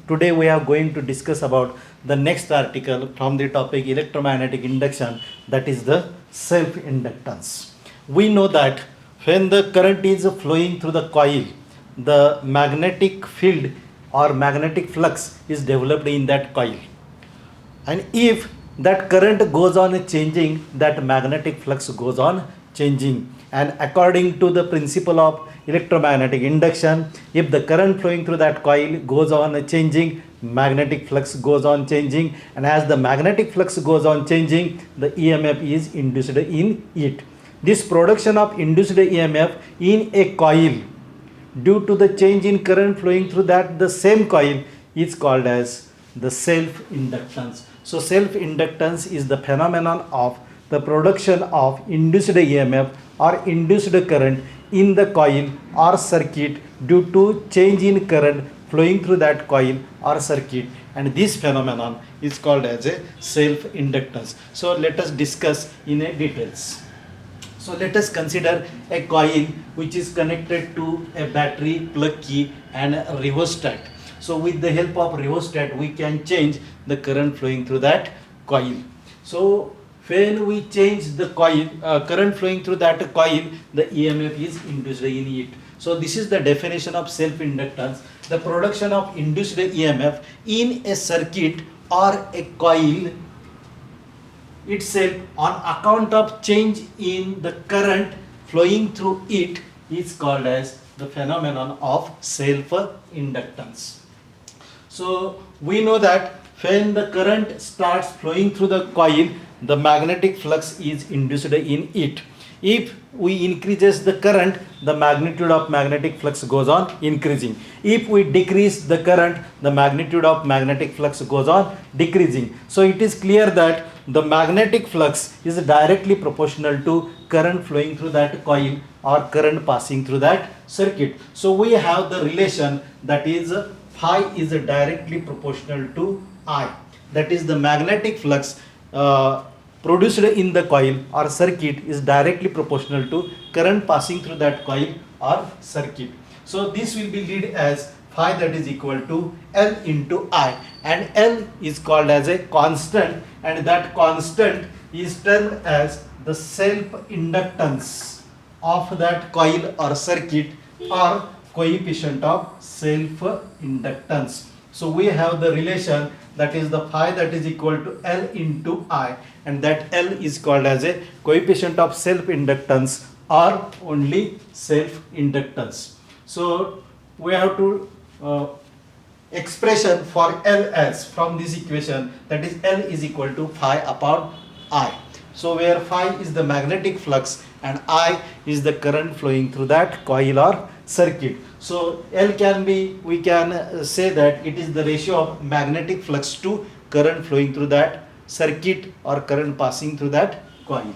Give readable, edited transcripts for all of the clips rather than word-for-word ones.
Today we are going to discuss about the next article from the topic electromagnetic induction, that is the self-inductance. We know that when the current is flowing through the coil, the magnetic field or magnetic flux is developed in that coil. And if that current goes on changing, that magnetic flux goes on changing. And according to the principle of electromagnetic induction, if the current flowing through that coil goes on changing, magnetic flux goes on changing, and as the magnetic flux goes on changing, the EMF is induced in it. This production of induced EMF in a coil due to the change in current flowing through that the same coil is called as the self-inductance. So self-inductance is the phenomenon of the production of induced EMF or induced current in the coil or circuit due to change in current flowing through that coil or circuit, and this phenomenon is called as a self-inductance. So let us discuss in a details. So let us consider a coil which is connected to a battery, plug key and a rheostat. So with the help of rheostat we can change the current flowing through that coil. So when we change the coil, current flowing through that coil, the EMF is induced in it. So this is the definition of self-inductance, the production of induced EMF in a circuit or a coil itself on account of change in the current flowing through it is called as the phenomenon of self-inductance. So we know that when the current starts flowing through the coil, the magnetic flux is induced in it. If we increases the current, the magnitude of magnetic flux goes on increasing. If we decrease the current, the magnitude of magnetic flux goes on decreasing. So it is clear that the magnetic flux is directly proportional to current flowing through that coil or current passing through that circuit. So we have the relation that is phi is directly proportional to I. That is the magnetic flux produced in the coil or circuit is directly proportional to current passing through that coil or circuit. So this will be lead as phi that is equal to L into I, and L is called as a constant, and that constant is termed as the self-inductance of that coil or circuit or coefficient of self-inductance. So we have the relation that is the phi that is equal to L into I, and that L is called as a coefficient of self-inductance or only self-inductance. So we have to expression for L as from this equation, that is L is equal to phi upon I. So where phi is the magnetic flux and I is the current flowing through that coil or circuit. So L can be, we can say that it is the ratio of magnetic flux to current flowing through that circuit or current passing through that coil.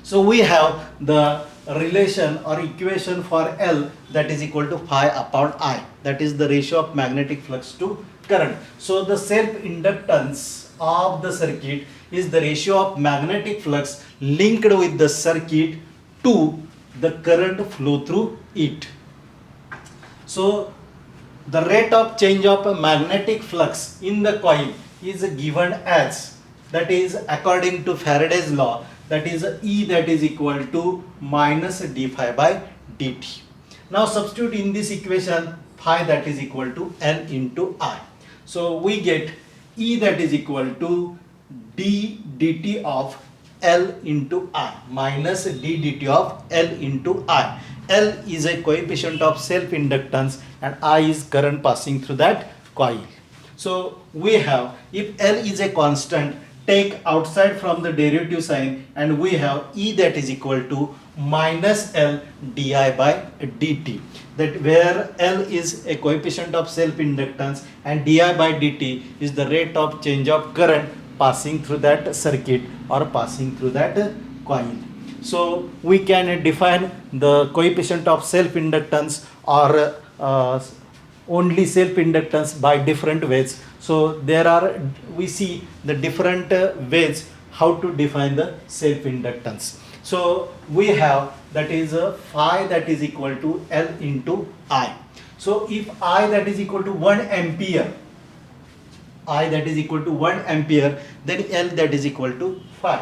So we have the relation or equation for L that is equal to phi upon I, that is the ratio of magnetic flux to current. So the self-inductance of the circuit is the ratio of magnetic flux linked with the circuit to the current flow through it. So the rate of change of a magnetic flux in the coil is given as, that is according to Faraday's law, that is E that is equal to minus d phi by dt. Now substitute in this equation phi that is equal to L into I. So we get E that is equal to d dt of L into I minus d dt of L into I. L is a coefficient of self-inductance and I is current passing through that coil. So we have, if L is a constant, take outside from the derivative sign and we have E that is equal to minus L di by dt, that where L is a coefficient of self-inductance and di by dt is the rate of change of current passing through that circuit or passing through that coil. So we can define the coefficient of self-inductance or only self-inductance by different ways. So there are, we see the different ways how to define the self-inductance. So we have that is phi that is equal to L into I. So if I that is equal to 1 ampere, I that is equal to 1 ampere, then L that is equal to 5.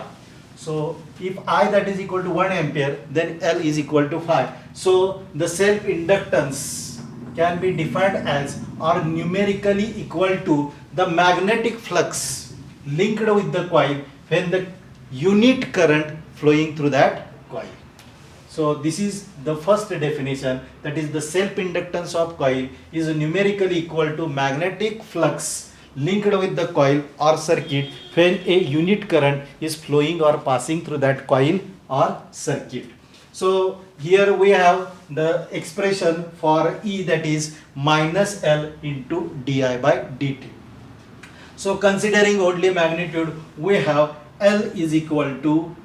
So if I that is equal to 1 ampere, then L is equal to 5. So the self inductance can be defined as or numerically equal to the magnetic flux linked with the coil when the unit current flowing through that coil. So this is the first definition, that is the self inductance of coil is numerically equal to magnetic flux linked with the coil or circuit when a unit current is flowing or passing through that coil or circuit. So here we have the expression for E, that is minus L into di by dt. So considering only magnitude, we have L is equal to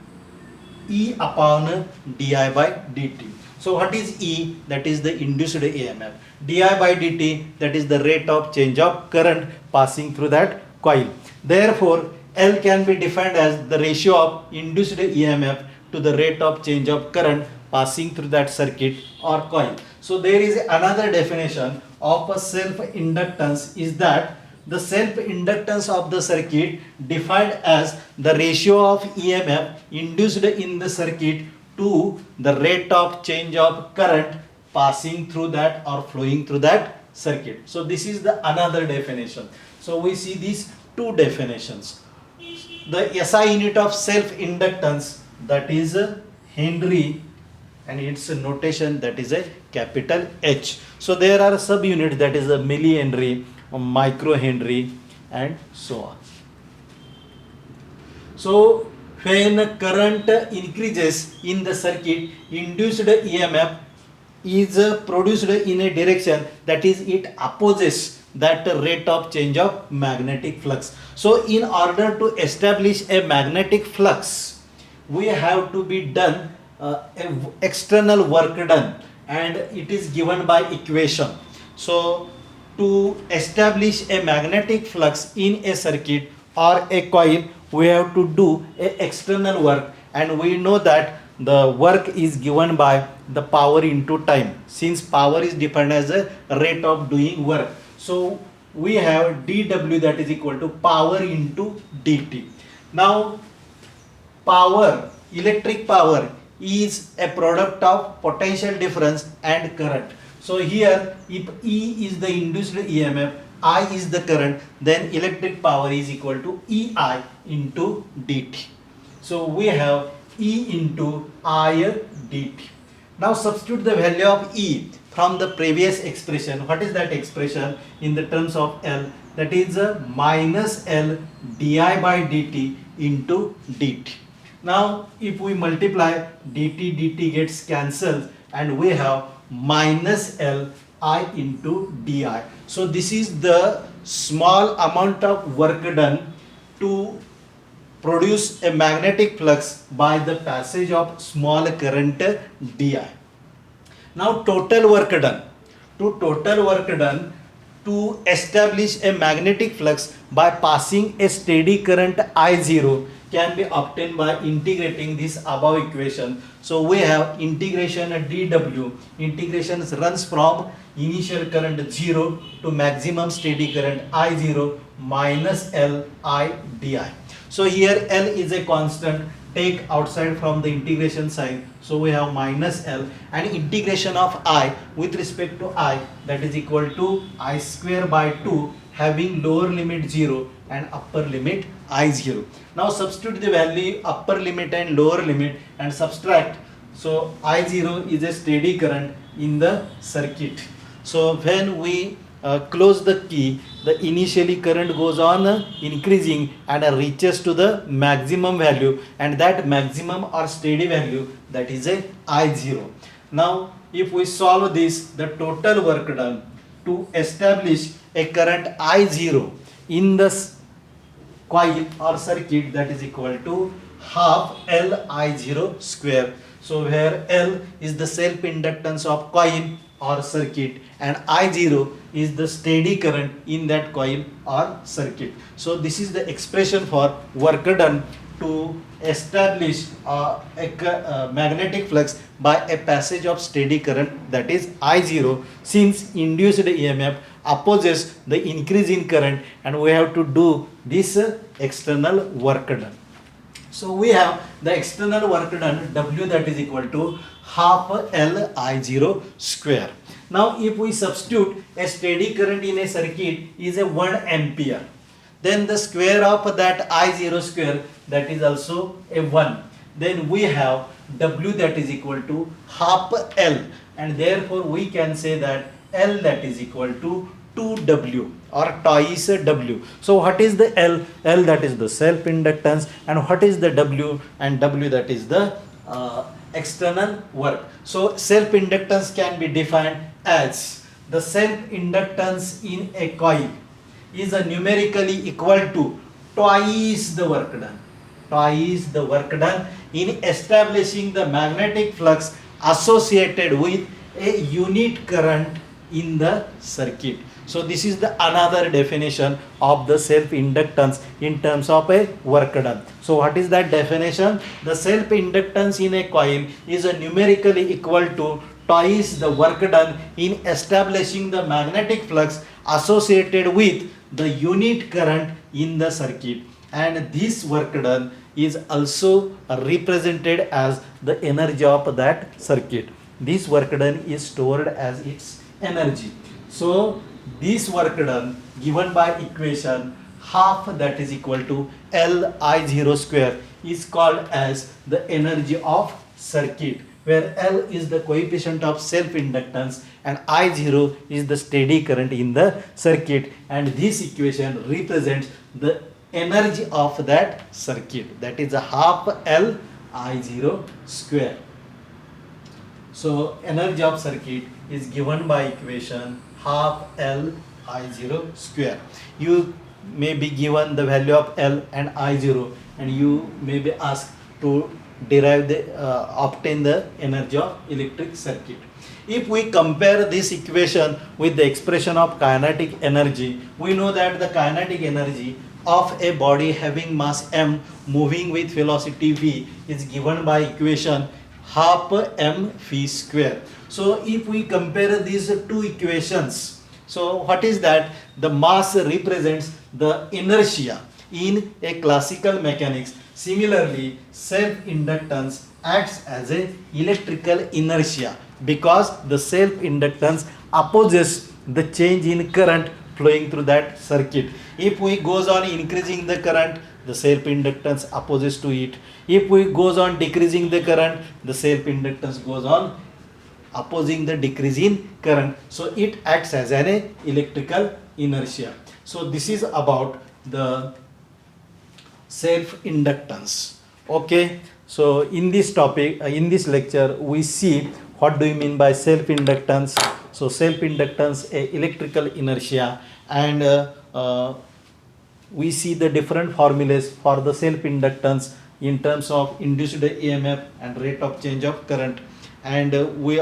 E upon di by dt. So what is E? That is the induced EMF. Di by dt, that is the rate of change of current passing through that coil. Therefore, L can be defined as the ratio of induced EMF to the rate of change of current passing through that circuit or coil. So there is another definition of a self-inductance, is that the self-inductance of the circuit defined as the ratio of EMF induced in the circuit to the rate of change of current passing through that or flowing through that circuit. So this is the another definition. So we see these two definitions. The SI unit of self-inductance, that is Henry, and its notation, that is a capital H. So there are subunits, that is a millihenry, microhenry, and so on. So when current increases in the circuit, induced EMF is produced in a direction, that is it opposes that rate of change of magnetic flux. So in order to establish a magnetic flux, we have to be done external work done, and it is given by equation. So to establish a magnetic flux in a circuit or a coil, we have to do a external work, and we know that the work is given by the power into time, since power is defined as a rate of doing work. So we have dW, that is equal to power into dt. Now power, electric power, is a product of potential difference and current. So here, if E is the induced EMF, I is the current, then electric power is equal to EI into dt. So we have E into I dt. Now substitute the value of E from the previous expression. What is that expression in the terms of L? That is minus L di by dt into dt. Now if we multiply, dt gets cancelled, and we have minus L I into di. So this is the small amount of work done to produce a magnetic flux by the passage of small current di. Now total work done. Total work done to establish a magnetic flux by passing a steady current I0 can be obtained by integrating this above equation. So we have integration dW. Integration runs from initial current 0 to maximum steady current I0 minus L I di. So here L is a constant. Take outside from the integration sign. So we have minus L, and integration of I with respect to I, that is equal to I square by 2, having lower limit 0 and upper limit I0. Now substitute the value upper limit and lower limit and subtract. So I0 is a steady current in the circuit. So when we close the key, the initially current goes on increasing and reaches to the maximum value, and that maximum or steady value, that is a I0. Now if we solve this, the total work done to establish a current I0 in the coil or circuit, that is equal to half L I0 square. So where L is the self inductance of coil or circuit, and I0 is the steady current in that coil or circuit. So this is the expression for work done to establish a magnetic flux by a passage of steady current, that is I0, since induced EMF opposes the increase in current, and we have to do this external work done. So we have the external work done W, that is equal to half L I0 square. Now if we substitute a steady current in a circuit is a 1 ampere, then the square of that I0 square, that is also a 1. Then we have W, that is equal to half L, and therefore we can say that L, that is equal to 2W or twice W. So what is the L? L, that is the self inductance, and what is the W? And W, that is the external work. So self inductance can be defined as the self inductance in a coil is numerically equal to twice the work done. Twice the work done in establishing the magnetic flux associated with a unit current in the circuit. So this is the another definition of the self inductance in terms of a work done. So what is that definition? The self inductance in a coil is numerically equal to twice the work done in establishing the magnetic flux associated with the unit current in the circuit, and this work done is also represented as the energy of that circuit. This work done is stored as its energy. So this work done given by equation half, that is equal to L I0 square, is called as the energy of circuit, where L is the coefficient of self inductance and I0 is the steady current in the circuit, and this equation represents the energy of that circuit, that is a half L I0 square. So energy of circuit is given by equation half L I0 square. You may be given the value of L and I0, and you may be asked to derive the obtain the energy of electric circuit. If we compare this equation with the expression of kinetic energy, we know that the kinetic energy of a body having mass m moving with velocity v is given by equation half m v square. So if we compare these two equations, so what is that? The mass represents the inertia in a classical mechanics. Similarly, self-inductance acts as a electrical inertia because the self-inductance opposes the change in current flowing through that circuit. If we goes on increasing the current, the self-inductance opposes to it. If we goes on decreasing the current, the self-inductance goes on opposing the decrease in current. So it acts as an electrical inertia. So this is about the self-inductance. Okay, so in this topic, in this lecture, we see what do you mean by self-inductance. So self-inductance, a electrical inertia, and we see the different formulas for the self-inductance in terms of induced EMF and rate of change of current, and we